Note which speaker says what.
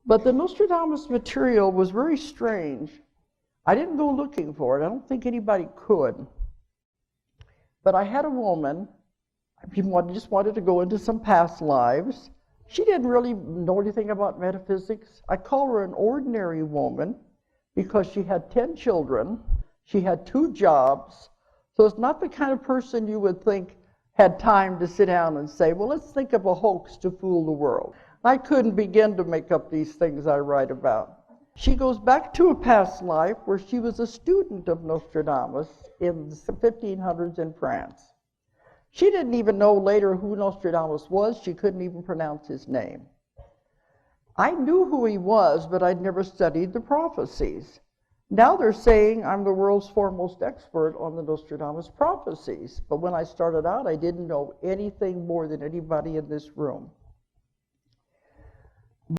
Speaker 1: But the Nostradamus material was very strange. I didn't go looking for it. I don't think anybody could. But I had a woman, just wanted to go into some past lives. She didn't really know anything about metaphysics. I call her an ordinary woman because she had 10 children. She had 2 jobs. So it's not the kind of person you would think had time to sit down and say, well, let's think of a hoax to fool the world. I couldn't begin to make up these things I write about. She goes back to a past life where she was a student of Nostradamus in the 1500s in France. She didn't even know later who Nostradamus was. She couldn't even pronounce his name. I knew who he was, but I'd never studied the prophecies. Now they're saying I'm the world's foremost expert on the Nostradamus prophecies. But when I started out, I didn't know anything more than anybody in this room.